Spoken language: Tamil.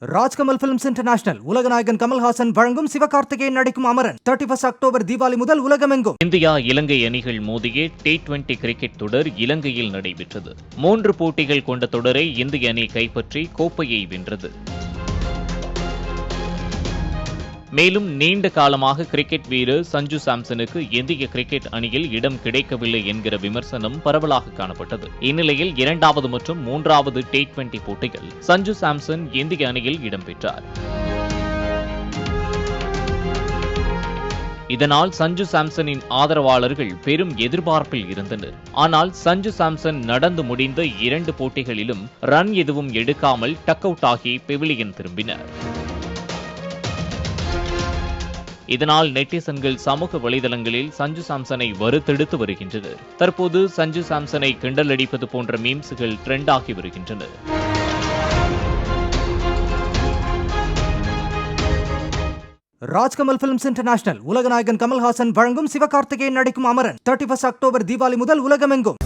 ராஜ்கமல் பிலிம்ஸ் இன்டர்நேஷனல் உலகநாயகன் கமல்ஹாசன் வழங்கும் சிவகார்த்திகேயன் நடிக்கும் அமரன் 31 அக்டோபர் தீபாவளி முதல் உலகமெங்கும். இந்தியா இலங்கை அணிகள் மோதிய T20 கிரிக்கெட் தொடர் இலங்கையில் நடைபெற்றது. 3 போட்டிகள் கொண்ட தொடரை இந்திய அணி கைப்பற்றி கோப்பையை வென்றது. மேலும் நீண்ட காலமாக கிரிக்கெட் வீரர் சஞ்சு சாம்சனுக்கு இந்திய கிரிக்கெட் அணியில் இடம் கிடைக்கவில்லை என்கிற விமர்சனம் பரவலாக காணப்பட்டது. இந்நிலையில் 2வது மற்றும் 3வது T20 போட்டிகள் சஞ்சு சாம்சன் இந்திய அணியில் இடம்பெற்றார். இதனால் சஞ்சு சாம்சனின் ஆதரவாளர்கள் பெரும் எதிர்பார்ப்பில் இருந்தனர். ஆனால் சஞ்சு சாம்சன் நடந்து முடிந்த 2 போட்டிகளிலும் ரன் எதுவும் எடுக்காமல் டக் அவுட் ஆகி பெவிலியன் திரும்பினர். இதனால் நெட்டிசன்கள் சமூக வலைதளங்களில் சஞ்சு சாம்சனை வறுத்தெடுத்து வருகின்றனர். தற்போது சஞ்சு சாம்சனை கிண்டல் அடிப்பது போன்ற மீம்ஸ்கள் ட்ரெண்ட் ஆகி வருகின்றன. ராஜ்கமல் பிலிம்ஸ் இன்டர்நேஷனல் உலகநாயகன் கமல்ஹாசன் வழங்கும் சிவகார்த்திகேயன் நடிக்கும் அமரன் 31 அக்டோபர் தீபாவளி முதல் உலகமெங்கும்.